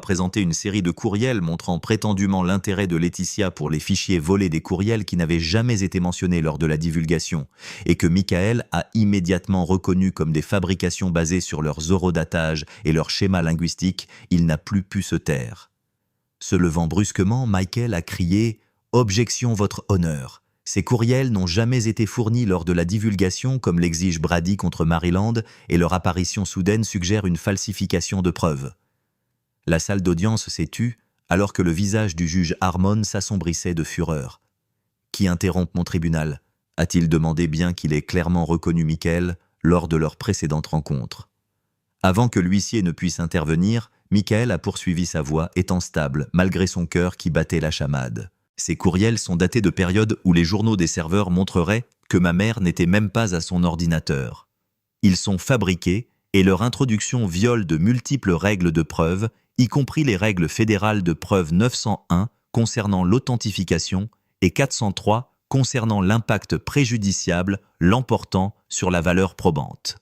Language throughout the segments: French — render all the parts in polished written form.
présenté une série de courriels montrant prétendument l'intérêt de Laetitia pour les fichiers volés des courriels qui n'avaient jamais été mentionnés lors de la divulgation, et que Michael a immédiatement reconnu comme des fabrications basées sur leurs horodatage et leur schéma linguistique, il n'a plus pu se taire. Se levant brusquement, Michael a crié « Objection, votre honneur !» Ces courriels n'ont jamais été fournis lors de la divulgation comme l'exige Brady contre Maryland et leur apparition soudaine suggère une falsification de preuves. La salle d'audience s'est tue alors que le visage du juge Harmon s'assombrissait de fureur. « Qui interrompt mon tribunal ?» a-t-il demandé bien qu'il ait clairement reconnu Michael lors de leur précédente rencontre. Avant que l'huissier ne puisse intervenir, Michael a poursuivi sa voix étant stable malgré son cœur qui battait la chamade. Ces courriels sont datés de périodes où les journaux des serveurs montreraient que ma mère n'était même pas à son ordinateur. Ils sont fabriqués et leur introduction viole de multiples règles de preuve, y compris les règles fédérales de preuve 901 concernant l'authentification et 403 concernant l'impact préjudiciable l'emportant sur la valeur probante.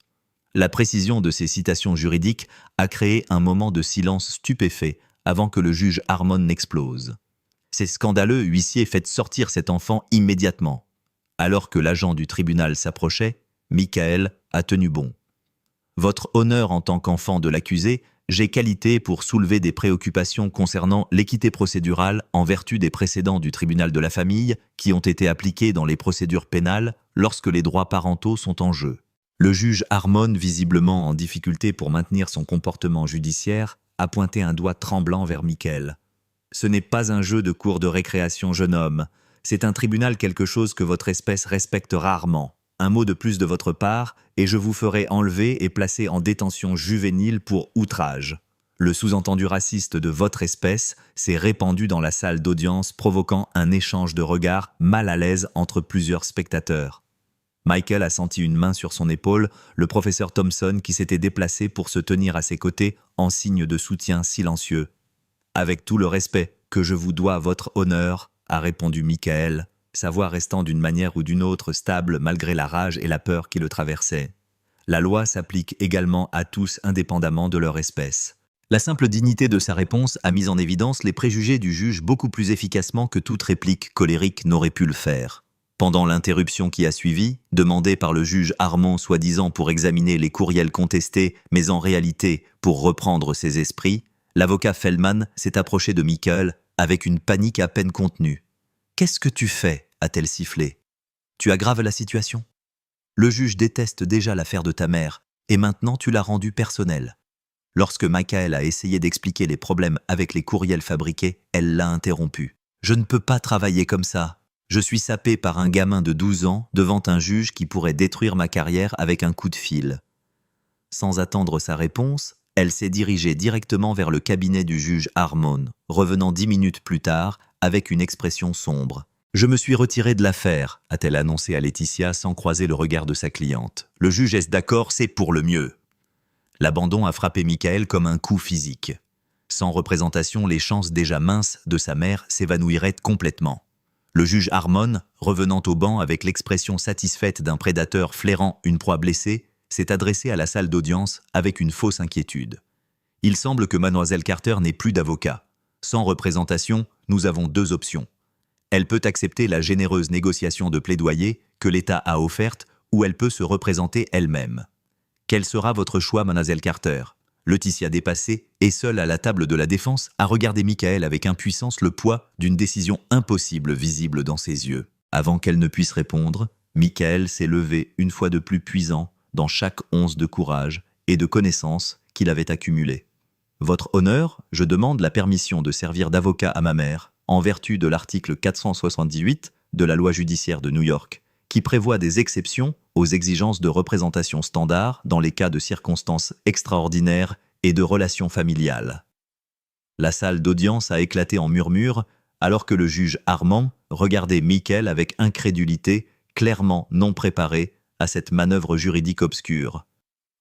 La précision de ces citations juridiques a créé un moment de silence stupéfait avant que le juge Harmon n'explose. C'est scandaleux, huissier, faites sortir cet enfant immédiatement. Alors que l'agent du tribunal s'approchait, Michael a tenu bon. Votre honneur en tant qu'enfant de l'accusé, j'ai qualité pour soulever des préoccupations concernant l'équité procédurale en vertu des précédents du tribunal de la famille qui ont été appliqués dans les procédures pénales lorsque les droits parentaux sont en jeu. Le juge Harmon, visiblement en difficulté pour maintenir son comportement judiciaire, a pointé un doigt tremblant vers Michael. Ce n'est pas un jeu de cour de récréation, jeune homme. C'est un tribunal, quelque chose que votre espèce respecte rarement. Un mot de plus de votre part, et je vous ferai enlever et placer en détention juvénile pour outrage. Le sous-entendu raciste de votre espèce s'est répandu dans la salle d'audience, provoquant un échange de regards mal à l'aise entre plusieurs spectateurs. Michael a senti une main sur son épaule, le professeur Thompson qui s'était déplacé pour se tenir à ses côtés en signe de soutien silencieux. « Avec tout le respect que je vous dois, votre honneur », a répondu Michael, sa voix restant d'une manière ou d'une autre stable malgré la rage et la peur qui le traversaient. La loi s'applique également à tous indépendamment de leur espèce. La simple dignité de sa réponse a mis en évidence les préjugés du juge beaucoup plus efficacement que toute réplique colérique n'aurait pu le faire. Pendant l'interruption qui a suivi, demandée par le juge Harmon soi-disant pour examiner les courriels contestés, mais en réalité pour reprendre ses esprits, l'avocat Feldman s'est approché de Michael avec une panique à peine contenue. « Qu'est-ce que tu fais ?» a-t-elle sifflé. « Tu aggraves la situation. Le juge déteste déjà l'affaire de ta mère, et maintenant tu l'as rendue personnelle. » Lorsque Michael a essayé d'expliquer les problèmes avec les courriels fabriqués, elle l'a interrompu. « Je ne peux pas travailler comme ça. Je suis sapé par un gamin de 12 ans devant un juge qui pourrait détruire ma carrière avec un coup de fil. » Sans attendre sa réponse, elle s'est dirigée directement vers le cabinet du juge Harmon, revenant 10 minutes plus tard avec une expression sombre. « Je me suis retirée de l'affaire », a-t-elle annoncé à Laetitia sans croiser le regard de sa cliente. « Le juge est d'accord, c'est pour le mieux. » L'abandon a frappé Michael comme un coup physique. Sans représentation, les chances déjà minces de sa mère s'évanouiraient complètement. Le juge Harmon, revenant au banc avec l'expression satisfaite d'un prédateur flairant une proie blessée, s'est adressé à la salle d'audience avec une fausse inquiétude. Il semble que Mademoiselle Carter n'ait plus d'avocat. Sans représentation, nous avons deux options. Elle peut accepter la généreuse négociation de plaidoyer que l'État a offerte ou elle peut se représenter elle-même. Quel sera votre choix, Mademoiselle Carter ? Laetitia, dépassée et seule à la table de la défense, a regardé Michael avec impuissance, le poids d'une décision impossible visible dans ses yeux. Avant qu'elle ne puisse répondre, Michael s'est levé une fois de plus puisant dans chaque once de courage et de connaissance qu'il avait accumulé. « Votre honneur, je demande la permission de servir d'avocat à ma mère, en vertu de l'article 478 de la loi judiciaire de New York, qui prévoit des exceptions aux exigences de représentation standard dans les cas de circonstances extraordinaires et de relations familiales. » La salle d'audience a éclaté en murmures alors que le juge Harmon regardait Michael avec incrédulité, clairement non préparé à cette manœuvre juridique obscure.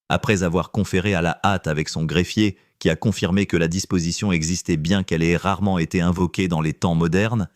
Après avoir conféré à la hâte avec son greffier, qui a confirmé que la disposition existait bien qu'elle ait rarement été invoquée dans les temps modernes,